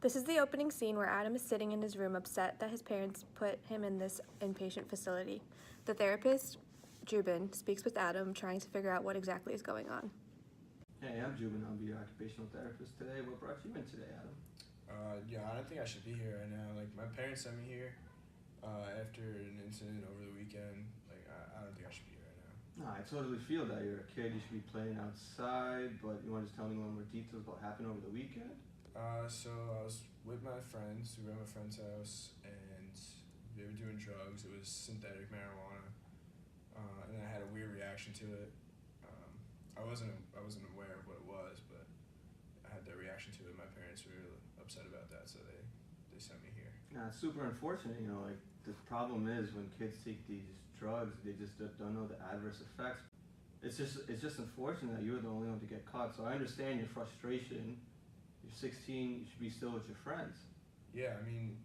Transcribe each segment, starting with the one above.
This is the opening scene where Adam is sitting in his room upset that his parents put him in this inpatient facility. The therapist, Jubin, speaks with Adam, trying to figure out what exactly is going on. Hey, I'm Jubin. I'll be your occupational therapist today. What brought you in today, Adam? Yeah, I don't think I should be here right now. Like, my parents sent me here after an incident over the weekend. Like, I don't think I should be here right now. No, I totally feel that. You're a kid. You should be playing outside. But you want to just tell me a little more details about what happened over the weekend? So I was with my friends. We were at my friend's house, and they were doing drugs. It was synthetic marijuana, and I had a weird reaction to it. I wasn't aware of what it was, but I had that reaction to it. My parents were upset about that, so they sent me here. Yeah, it's super unfortunate. You know, like the problem is when kids take these drugs, they just don't know the adverse effects. It's just unfortunate that you were the only one to get caught. So I understand your frustration. You're 16. You should be still with your friends. Yeah, I mean,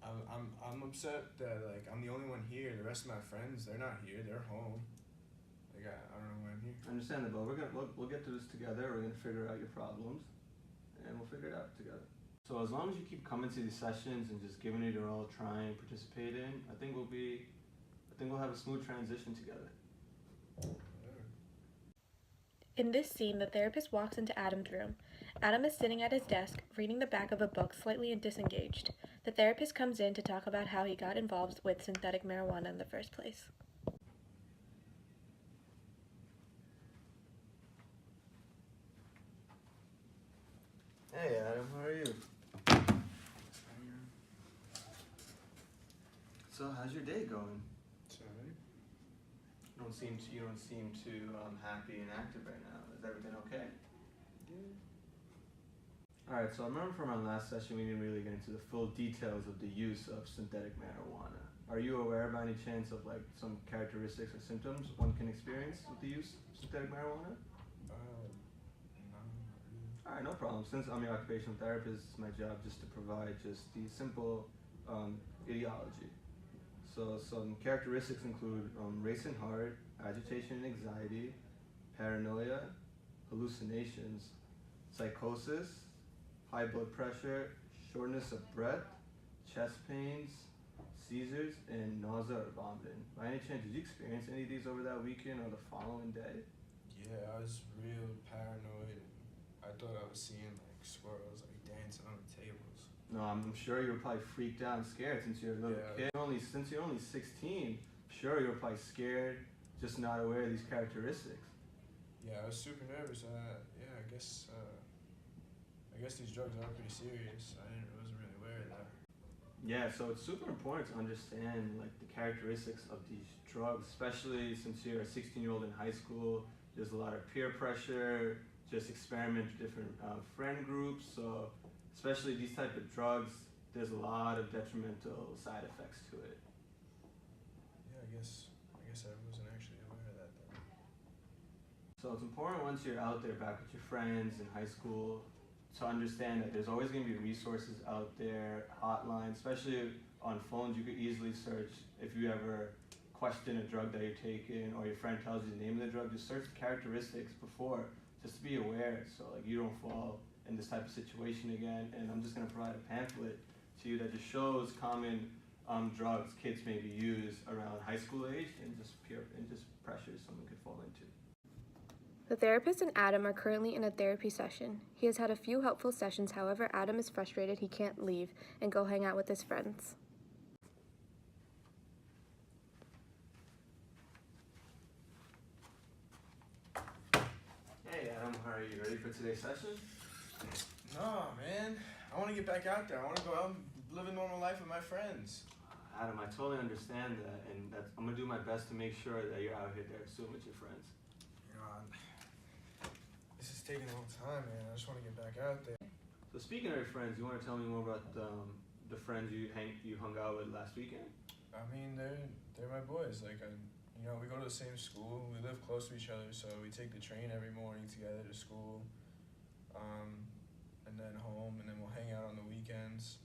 I'm upset that like I'm the only one here. The rest of my friends, they're not here. They're home. Like I don't know why I'm here. I understand that, but we'll get through this together. We're gonna figure out your problems, and we'll figure it out together. So as long as you keep coming to these sessions and just giving it your all, trying, participating, I think we'll have a smooth transition together. In this scene, the therapist walks into Adam's room. Adam is sitting at his desk, reading the back of a book, slightly disengaged. The therapist comes in to talk about how he got involved with synthetic marijuana in the first place. Hey Adam, how are you? So how's your day going? Sorry. You don't seem too happy and active right now. Is everything okay? Yeah. All right. So I remember from our last session we didn't really get into the full details of the use of synthetic marijuana. Are you aware by any chance of like some characteristics or symptoms one can experience with the use of synthetic marijuana? No, not really. All right, no problem. Since I'm your occupational therapist, it's my job just to provide just the simple etiology. So some characteristics include racing heart, agitation and anxiety, paranoia, hallucinations, psychosis, high blood pressure, shortness of breath, chest pains, seizures, and nausea or vomiting. By any chance, did you experience any of these over that weekend or the following day? Yeah, I was real paranoid. I thought I was seeing like squirrels like dancing on the tables. No, I'm sure you were probably freaked out and scared since you're a little kid. Since you're only 16, sure you were probably scared, just not aware of these characteristics. Yeah, I was super nervous. I guess these drugs are pretty serious. Wasn't really aware of that. Yeah, so it's super important to understand like the characteristics of these drugs, especially since you're a 16-year-old in high school. There's a lot of peer pressure, just experiment with different friend groups. So especially these type of drugs, there's a lot of detrimental side effects to it. Yeah, I guess I wasn't actually aware of that then. So it's important once you're out there back with your friends in high school to understand that there's always going to be resources out there, hotlines, especially on phones. You could easily search if you ever question a drug that you're taking or your friend tells you the name of the drug, just search the characteristics before just to be aware so like you don't fall in this type of situation again. And I'm just going to provide a pamphlet to you that just shows common drugs kids maybe use around high school age and just pressures someone could fall into. The therapist and Adam are currently in a therapy session. He has had a few helpful sessions, however, Adam is frustrated he can't leave and go hang out with his friends. Hey Adam, how are you? Ready for today's session? No, man. I want to get back out there. I want to go out and live a normal life with my friends. Adam, I totally understand that, and I'm gonna do my best to make sure that you're out here there soon with your friends. You know, this is taking a long time, man. I just want to get back out there. So speaking of your friends, you want to tell me more about the friends you hung out with last weekend? I mean, they're my boys. Like, we go to the same school. We live close to each other, so we take the train every morning together to school, and then home, and then we'll hang out on the weekends.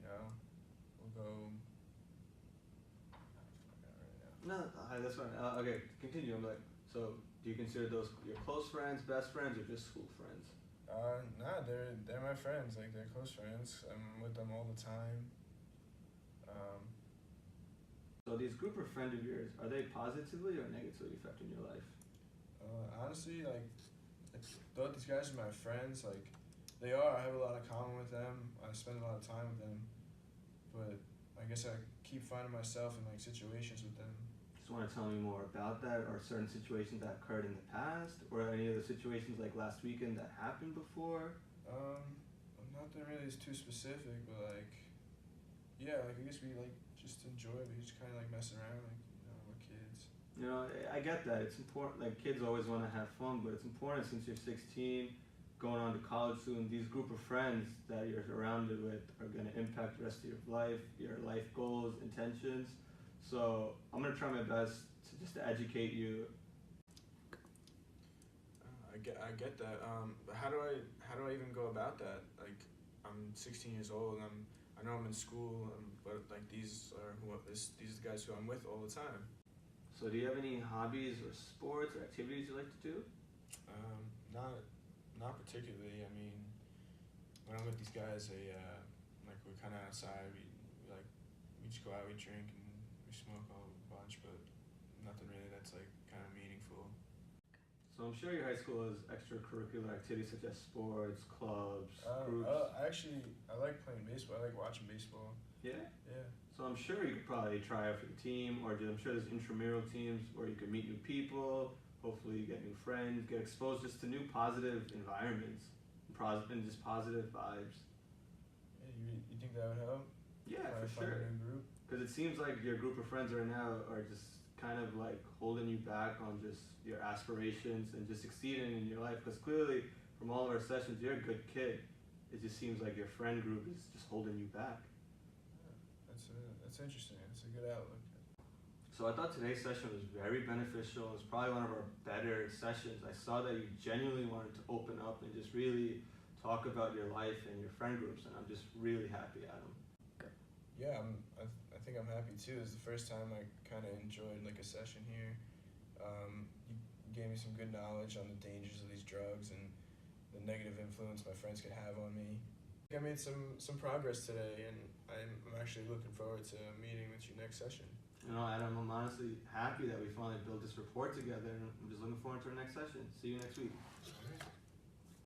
We'll go. No, that's fine. Okay, continue. I'm like, so do you consider those your close friends, best friends, or just school friends? Nah, they're my friends. Like they're close friends. I'm with them all the time. Um, So these group of friends of yours, are they positively or negatively affecting your life? Honestly, like though these guys are my friends, like they are. I have a lot of common with them. I spend a lot of time with them, but I guess I keep finding myself in like situations with them. Just want to tell me more about that, or certain situations that occurred in the past, or any other situations like last weekend that happened before? Um, Nothing really is too specific, but like, yeah, like I guess we like just enjoy it. We just kind of like mess around, like we're kids. You know, I get that. It's important. Like kids always want to have fun, but it's important since you're 16, going on to college soon. These group of friends that you're surrounded with are going to impact the rest of your life goals, intentions. So I'm gonna try my best to just to educate you. I get that. But how do I even go about that? Like, I'm 16 years old. And I know I'm in school, but like these are these are the guys who I'm with all the time. So do you have any hobbies or sports or activities you like to do? Um, not particularly. I mean, when I'm with these guys, like we're kind of outside. We just go out, we drink, and we smoke a whole bunch, but nothing really that's like kind of meaningful. So I'm sure your high school has extracurricular activities such as sports, clubs, groups. I like playing baseball. I like watching baseball. Yeah? Yeah. So I'm sure you could probably try out for the team, or I'm sure there's intramural teams where you could meet new people, hopefully you get new friends, get exposed just to new positive environments, and just positive vibes. Yeah, you think that would help? Yeah, Try to for find sure. a new group. Because it seems like your group of friends right now are just kind of like holding you back on just your aspirations and just succeeding in your life. Because clearly, from all of our sessions, you're a good kid. It just seems like your friend group is just holding you back. That's interesting. That's a good outlook. So I thought today's session was very beneficial. It's probably one of our better sessions. I saw that you genuinely wanted to open up and just really talk about your life and your friend groups, and I'm just really happy, Adam. Yeah, I think I'm happy too. It's the first time I kind of enjoyed like a session here. You gave me some good knowledge on the dangers of these drugs and the negative influence my friends could have on me. I made some progress today, and I'm actually looking forward to meeting with you next session. You know, Adam, I'm honestly happy that we finally built this rapport together, and I'm just looking forward to our next session. See you next week.